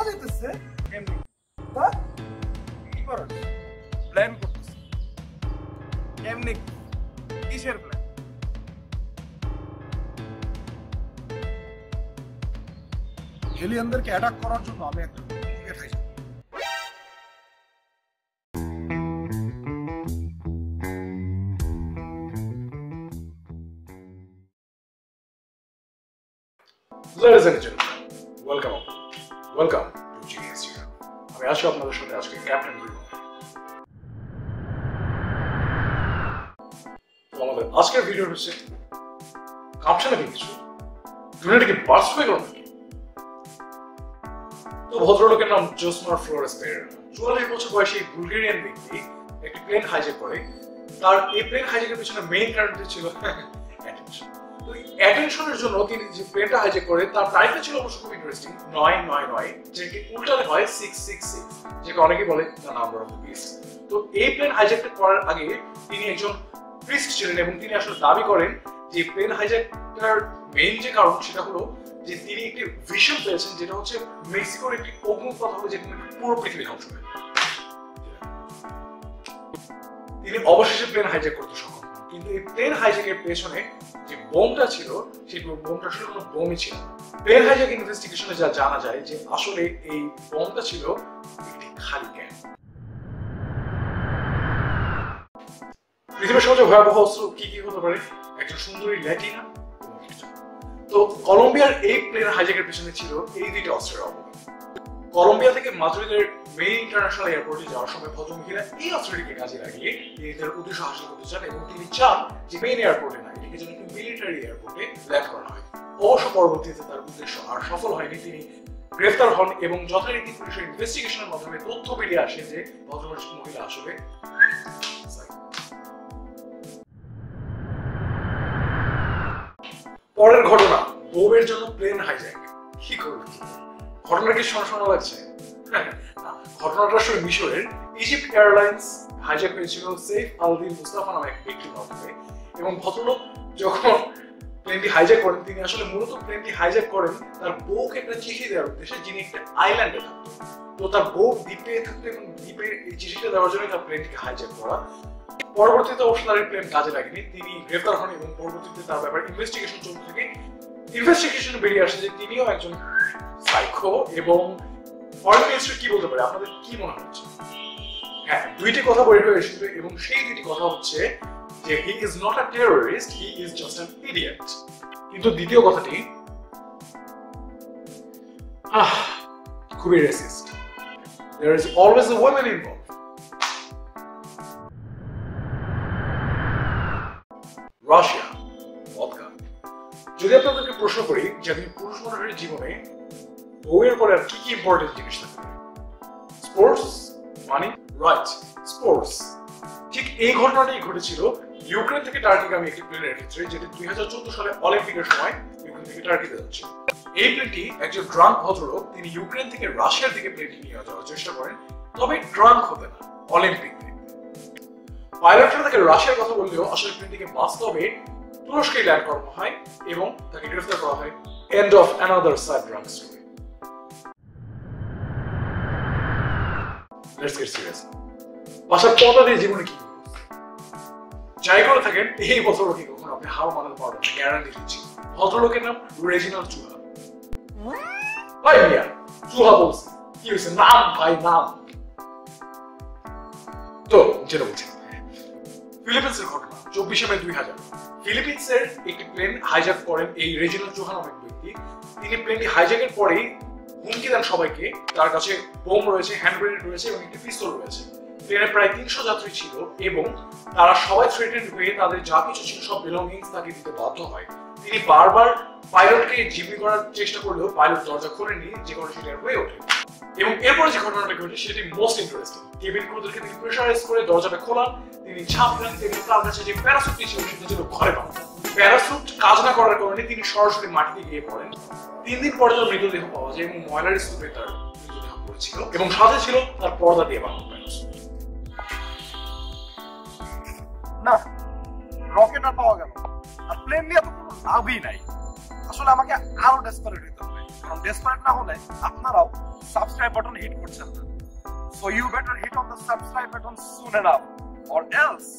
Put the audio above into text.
যেতেছে এমনি তা কি করছ? প্ল্যান করতেছে এমনি কিসের প্ল্যান? এলিয়েনদেরকে অ্যাটাক করার জন্য আমি একটা এটাই Ladies and gentlemen, welcome to Genius Channel. আমি আছি আপনাদের সাথে আজকে ক্যাপ্টেন ব্রুনো। তো আমাদের আজকের ভিডিও হচ্ছে কাঁপছে নাকি কিছু? দুনিয়াটাকে বার্স্ট হয়ে গেল নাকি? তো ভদ্রলোকের নাম জোসমার ফ্লোরেস পেরেরা। 44 বছর বয়সী বুলগেরিয়ান ব্যক্তি একটি প্লেন হাইজ্যাক করে। তার এই প্লেন হাইজ্যাকের পিছনে মেইন কারণটি ছিল অ্যাটেনশন। তো অ্যাটেনশনের জন্য তিনি যে প্লেনটা হাইজ্যাক করে তার তারিখটা ছিল অবশ্য খুব ইন্টারেস্টিং, 999, যেটি উল্টালে হয় 666, যেটা অনেকেই বলে the number of the beast. তো এই প্লেন হাইজ্যাকটা করার আগে তিনি একজন প্রিস্ট ছিলেন এবং তিনি আসলে দাবি করেন যে প্লেন হাইজ্যাকটার মেইন যে কারণ সেটা হলো যে তিনি একটি ভিশন পেয়েছেন, যেটা হচ্ছে মেক্সিকোর একটি অগ্নুৎপাত হবে যেটা পুরো পৃথিবী ধ্বংস হবে। তিনি অবশেষে প্লেন হাইজ্যাক করতে সক্ষম হন, কিন্তু এই প্লেন হাইজ্যাকের পেছনে যে বোমটা ছিল সেই বোমটা আসলে কোনো বোমই ছিল না। প্লেন হাইজ্যাক ইনভেস্টিগেশনে যা জানা যায় যে আসলে এই বোমটা ছিল একটি খালি ক্যান। পৃথিবীর সবচেয়ে ভয়াবহ অস্ত্র কি কি হতে পারে? একজন সুন্দরী ল্যাটিনা এবং একটা। তো কলম্বিয়ার এই প্লেন হাইজ্যাকের পেছনে ছিল এই দুইটা অস্ত্রের অবদান। কলম্বিয়া থেকে মাদ্রিদের মেইন ইন্টারন্যাশনাল এয়ারপোর্টে যাওয়ার সময় ভদ্রমহিলা এই অস্ত্রটিকে কাজে লাগিয়ে তিনি তার উদ্দেশ্য হাসিল করতে চান এবং তিনি চান যে মেইন এয়ারপোর্টে না, এটিকে যেন একটি মিলিটারি এয়ারপোর্টে ল্যান্ড করানো হয়। অবশ্য পরবর্তীতে তার উদ্দেশ্য আর সফল হয়নি, তিনি গ্রেফতার হন এবং যথারীতি পুলিশের ইনভেস্টিগেশনের মাধ্যমে তথ্য বেরিয়ে আসে যে ভদ্রমহিলা আসলে পরের ঘটনা, বোমের জন্য প্লেন হাইজ্যাক। কি করবে? ঘটনা কি শোনা লাগছে? ঘটনাটা আসলে মিশরের ইজিপ্ট এয়ারলাইন্স হাইজ্যাক হয়েছিল সেফ আল-দিন মুস্তাফা নামে এক ব্যক্তির মাধ্যমে, এবং ভদ্রলোক যখন প্লেনটি হাইজ্যাক করেন তিনি আসলে মূলত প্লেনটি হাইজ্যাক করেন তার বউকে একটা চিঠি দেওয়ার উদ্দেশ্যে, যিনি একটা আইল্যান্ডে থাকতো। তো তার বউ দ্বীপে থাকতো এবং দ্বীপে এই চিঠিটা দেওয়ার জন্য তার প্লেনটিকে হাইজ্যাক করা। পরবর্তীতে অবশ্য তার প্লেন কাজে লাগেনি, তিনি গ্রেফতার হন এবং পরবর্তীতে তার ব্যাপারে ইনভেস্টিগেশন চলতে থাকে। ইনভেস্টিগেশন বেরিয়ে আসে যে তিনিও একজন সাইকো। এবং ফরেন মিনিস্ট্রি কি বলতে পারে? আপনাদের কি মনে হচ্ছে? হ্যাঁ, দুইটি কথা বের হয়ে এসেছে এবং সেই দুইটি কথা হচ্ছে যে he is not a terrorist, he is just an idiot. কিন্তু দ্বিতীয় কথাটি খুবই racist. There is always a women involved. Russia, vodka. যদি আপনাদেরকে প্রশ্ন করি যে আপনি পুরুষ মানুষের জীবনে বউয়ের পরে আর কি কি ইম্পর্টেন্ট জিনিস থাকতে পারে? স্পোর্টস, মানি, রাইট, স্পোর্টস। ঠিক এই ঘটনাটাই ঘটেছিল ইউক্রেন থেকে টার্কিগামী একটি প্লেনের ক্ষেত্রে, যেটি 2014 সালে অলিম্পিকের সময় ইউক্রেন থেকে টার্কিতে যাচ্ছে। এই প্লেনটি একজন ড্রাঙ্ক ভদ্রলোক, তিনি ইউক্রেন থেকে রাশিয়ার দিকে প্লেনটি নিয়ে যাওয়ার চেষ্টা করেন, তবে ড্রাঙ্ক হবে না, অলিম্পিক। পাইলটরা তাকে রাশিয়ার কথা বললেও আসলে প্লেনটিকে বাস্তবে তুরস্কে ল্যান্ড করানো হয় এবং তাকে গ্রেফতার করা হয়। End of another sad drunk story. Let's get serious. বাসার পর্দা দিয়ে জীবনে কি যাই করে থাকেন এই ভদ্রলোকে কখনো আপনি হার মানাতে পারবেন না, গ্যারান্টি দিচ্ছি। ভদ্রলোকের নাম রেজিনাল্ড চুহা। ভাই মিয়া, চুহা বলছি, কি হয়েছে? নাম ভাই, নাম। তো যেটা বলছি, ফিলিপিন্সের ঘটনা, 24 মে 2000। ফিলিপিন্সের একটি প্লেন হাইজ্যাক করেন এই রেজিনাল্ড চুহা নামক ব্যক্তি। তিনি প্লেনটি হাইজ্যাকের পরেই হুমকি দেন সবাইকে, তার কাছে বোম রয়েছে, হ্যান্ড গ্রেনেড রয়েছে এবং একটি পিস্তল রয়েছে। প্লেনে প্রায় 300 যাত্রী ছিল এবং তারা সবাই থ্রেটেন্ড হয়ে তাদের যা কিছু ছিল সব বিলঙ্গিংস তাকে দিতে বাধ্য হয়। তিনি বারবার পাইলটকে জিম্মি করার চেষ্টা করলেও পাইলট দরজা খোলেনি, যে কারণে সেটা হয়ে ওঠে। এবং এরপরে যে ঘটনাটা ঘটে সেটি মোস্ট ইন্টারেস্টিং। কেবিন ক্রুদেরকে তিনি প্রেসারাইজ করে দরজাটা খোলান, তিনি ঝাঁপলেন এবং তার কাছে যে প্যারাসুটটি ছিল সেটা ছিল ঘরে বাঁধা। প্যারাসুট কাজ না করার কারণে তিনি সরাসরি মাটিতে গিয়ে পড়েন। 3 দিন পরে তার মৃতদেহ পাওয়া যায় এবং ময়লার স্তূপে তার মৃতদেহ পড়েছিল এবং সাথে ছিল তার পর্দা দিয়ে বানানো প্যারাসুট। না, রকেট আর পাওয়া গেল আর প্লেন নিয়ে তো কোনো লাভই নাই। আসলে আমাকে আরো ডেসপারেট হতে হবে। কারণ ডেসপারেট না হলে আপনারাও সাবস্ক্রাইব বাটন হিট করছেন না। So you better hit on the subscribe button soon enough, or else